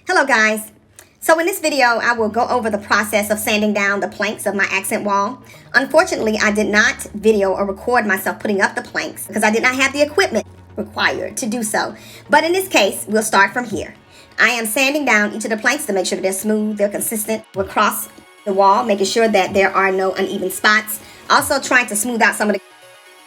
Hello guys. So in this video, I will go over the process of sanding down the planks of my accent wall. Unfortunately, I did not video or record myself putting up the planks because I did not have the equipment required to do so. But in this case, we'll start from here. I am sanding down each of the planks to make sure that they're smooth, they're consistent across the wall, making sure that there are no uneven spots. Also trying to smooth out some of the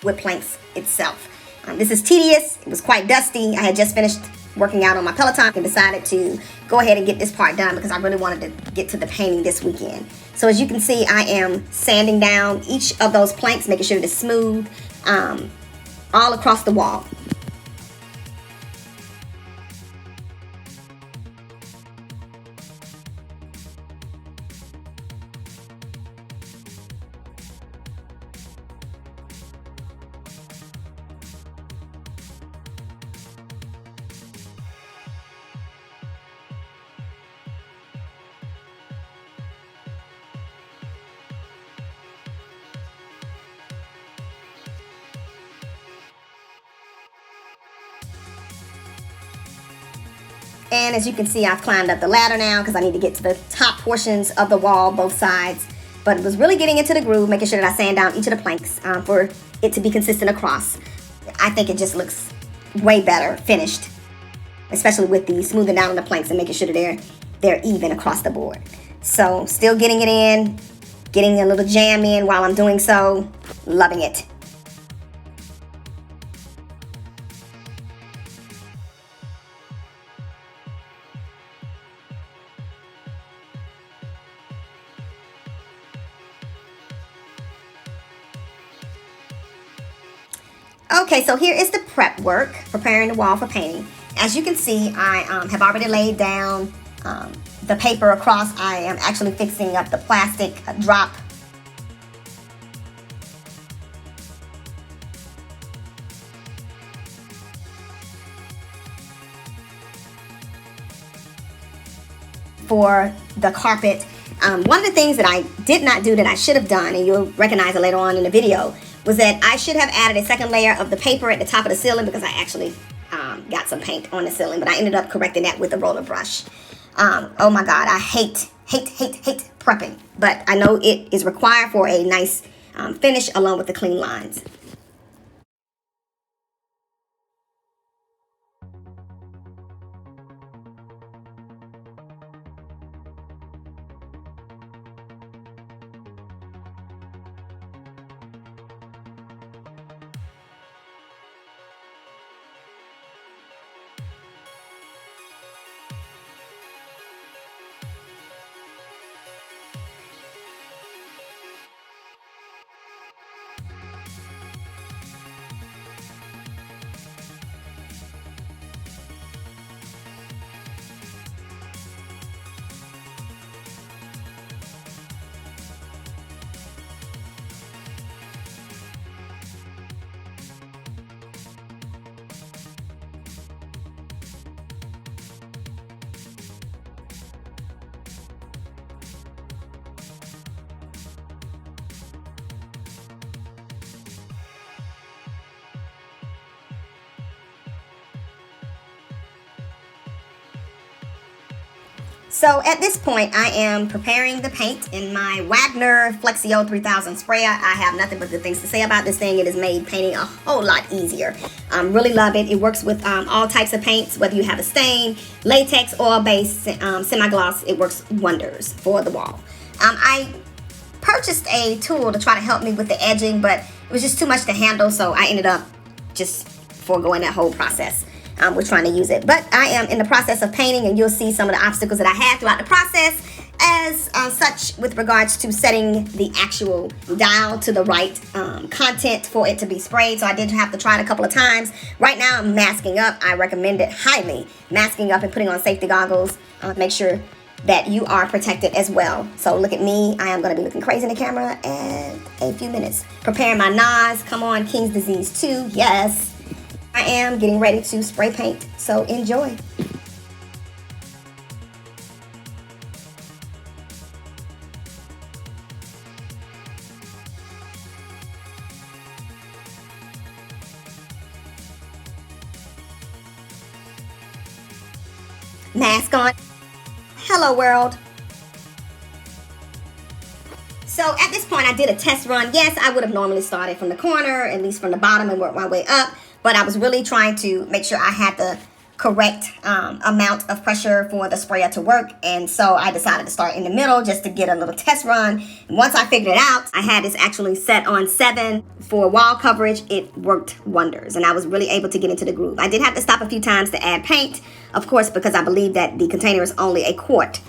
wood planks itself. This is tedious. It was quite dusty. I had just finished working out on my Peloton and decided to go ahead and get this part done because I really wanted to get to the painting this weekend. So as you can see, I am sanding down each of those planks, making sure that it's smooth all across the wall. And as you can see, I've climbed up the ladder now because I need to get to the top portions of the wall, both sides. But it was really getting into the groove, making sure that I sand down each of the planks for it to be consistent across. I think it just looks way better finished, especially with the smoothing down the planks and making sure that they're even across the board. So still getting it in, getting a little jam in while I'm doing so, loving it. Okay, so here is the prep work, preparing the wall for painting. As you can see, I have already laid down the paper across. I am actually fixing up the plastic drop. For the carpet. One of the things that I did not do that I should have done, and you'll recognize it later on in the video, was that I should have added a second layer of the paper at the top of the ceiling because I actually got some paint on the ceiling, but I ended up correcting that with a roller brush. Oh my God, I hate prepping, but I know it is required for a nice finish along with the clean lines. So at this point, I am preparing the paint in my Wagner Flexio 3000 sprayer. I have nothing but good things to say about this thing. It has made painting a whole lot easier. Really love it. It works with all types of paints, whether you have a stain, latex, oil-based, semi-gloss. It works wonders for the wall. I purchased a tool to try to help me with the edging, but it was just too much to handle, so I ended up just foregoing that whole process. We're trying to use it, but I am in the process of painting, and you'll see some of the obstacles that I had throughout the process as such with regards to setting the actual dial to the right content for it to be sprayed. So I did have to try it a couple of times. Right now I'm masking up. I recommend it highly, masking up and putting on safety goggles. Make sure that you are protected as well. So look at me. I am going to be looking crazy in the camera in a few minutes. Preparing my NARS. Come on, King's Disease 2. Yes. I am getting ready to spray paint, so enjoy. Mask on. Hello world. So at this point I did a test run. Yes, I would have normally started from the corner, at least from the bottom, and worked my way up, but I was really trying to make sure I had the correct amount of pressure for the sprayer to work, and so I decided to start in the middle just to get a little test run. And once I figured it out, I had this actually set on 7 for wall coverage. It worked wonders, and I was really able to get into the groove. I did have to stop a few times to add paint, of course, because I believe that the container is only a quart.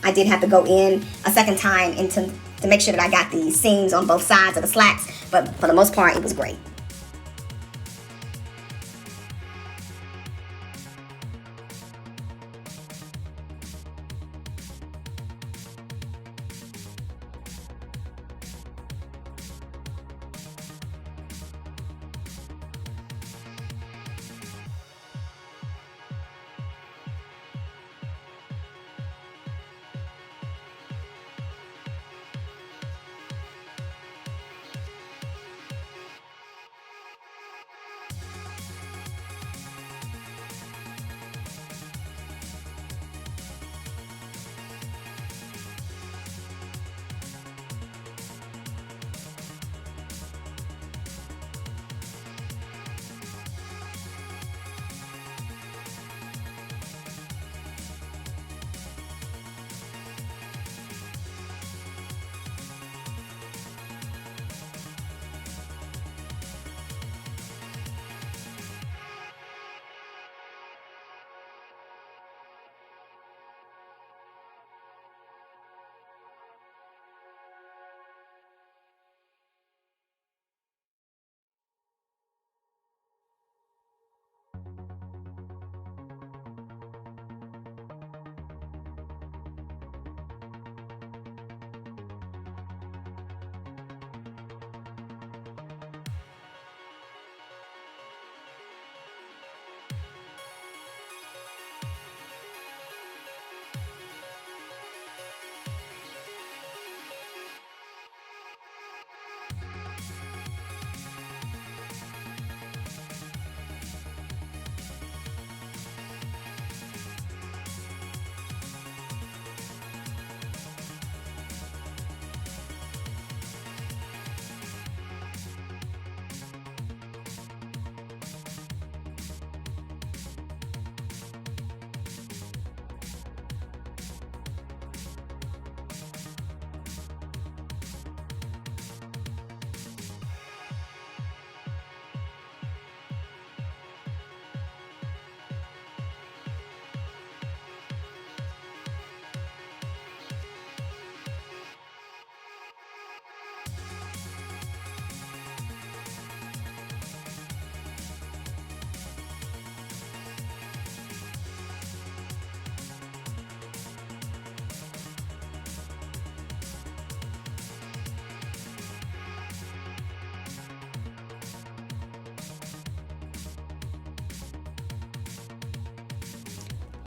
I did have to go in a second time to make sure that I got the seams on both sides of the slats, but for the most part, it was great.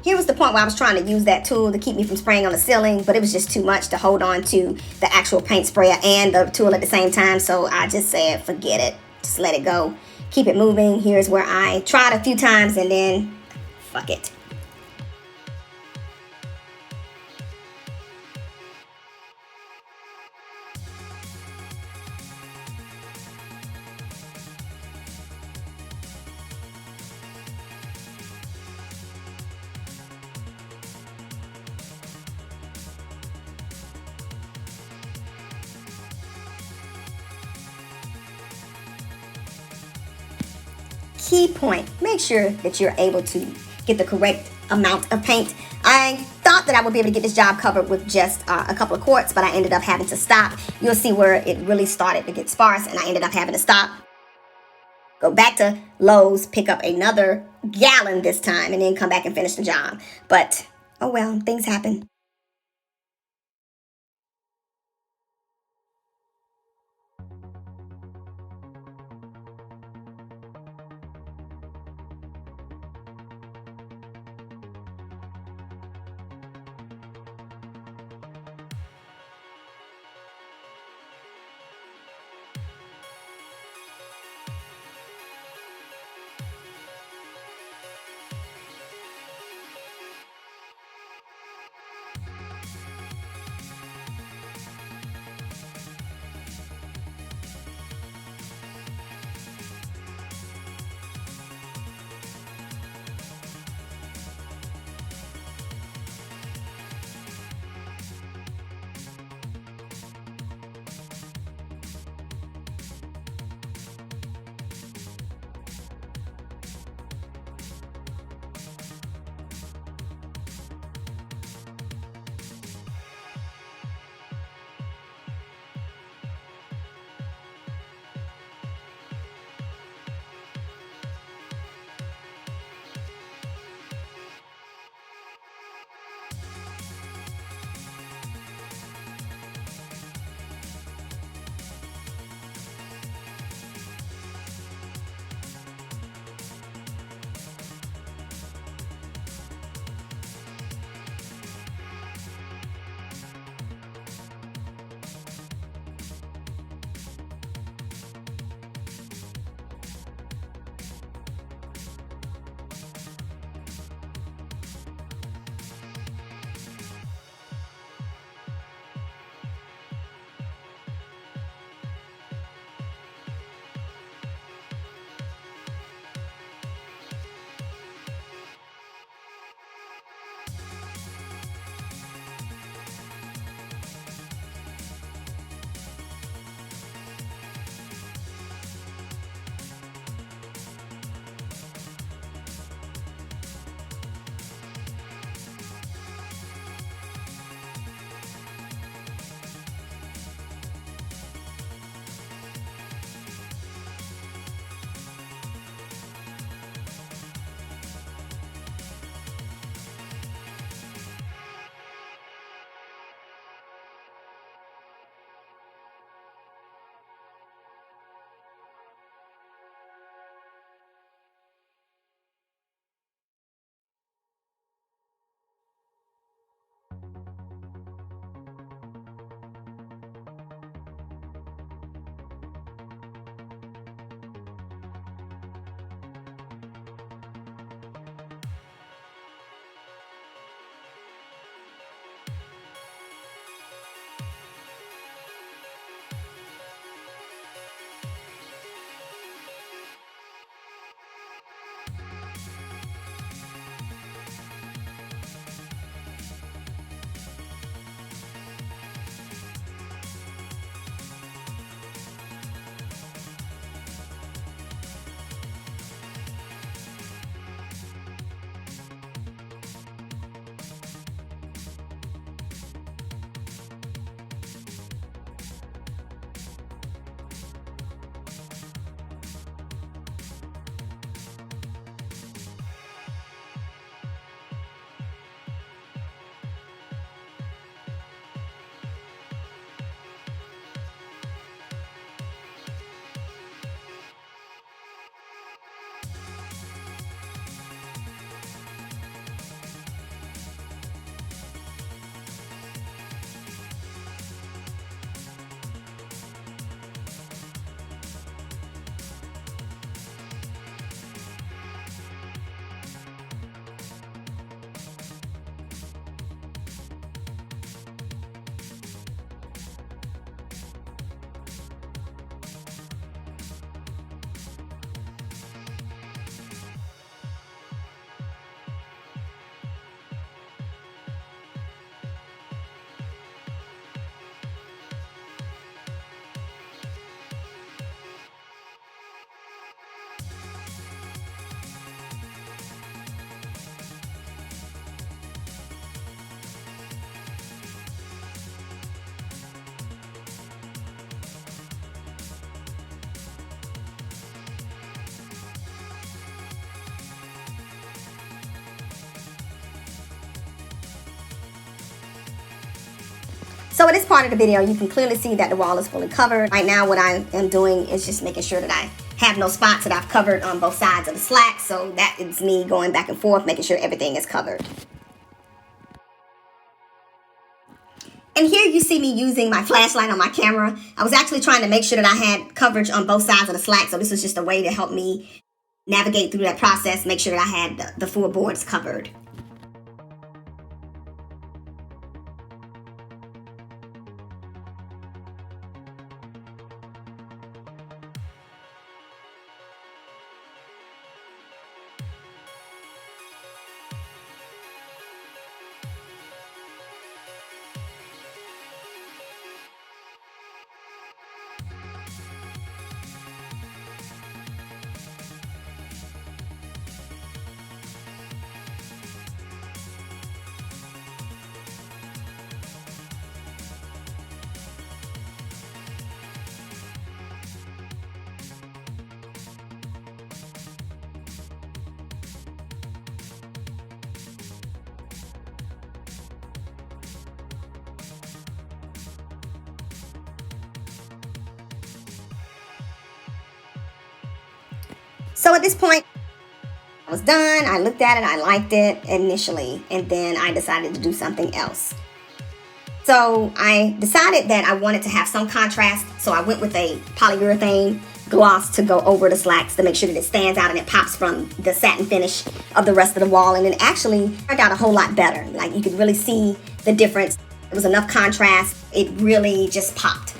Here was the point where I was trying to use that tool to keep me from spraying on the ceiling, but it was just too much to hold on to the actual paint sprayer and the tool at the same time, so I just said, forget it. Just let it go. Keep it moving. Here's where I tried a few times and then, fuck it. key point, make sure that you're able to get the correct amount of paint. I thought that I would be able to get this job covered with just a couple of quarts, but I ended up having to stop. You'll see where it really started to get sparse, and I ended up having to stop, go back to Lowe's, pick up another gallon this time, and then come back and finish the job. But, oh well, things happen. So in this part of the video, you can clearly see that the wall is fully covered. Right now, what I am doing is just making sure that I have no spots that I've covered on both sides of the slack. So that is me going back and forth, making sure everything is covered. And here you see me using my flashlight on my camera. I was actually trying to make sure that I had coverage on both sides of the slack. So this was just a way to help me navigate through that process, make sure that I had the four boards covered. So at this point, I was done. I looked at it. I liked it initially. And then I decided to do something else. So I decided that I wanted to have some contrast. So I went with a polyurethane gloss to go over the slacks to make sure that it stands out and it pops from the satin finish of the rest of the wall. And it actually turned out a whole lot better. Like you could really see the difference. There was enough contrast. It really just popped.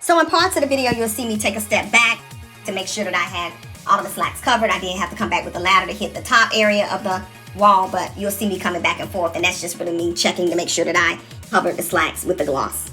So in parts of the video, you'll see me take a step back to make sure that I had all of the slacks covered. I did have to come back with the ladder to hit the top area of the wall, but you'll see me coming back and forth, and that's just really me checking to make sure that I covered the slacks with the gloss.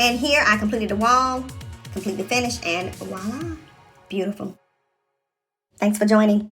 And here I completed the wall, completely finished, and voila, beautiful. Thanks for joining.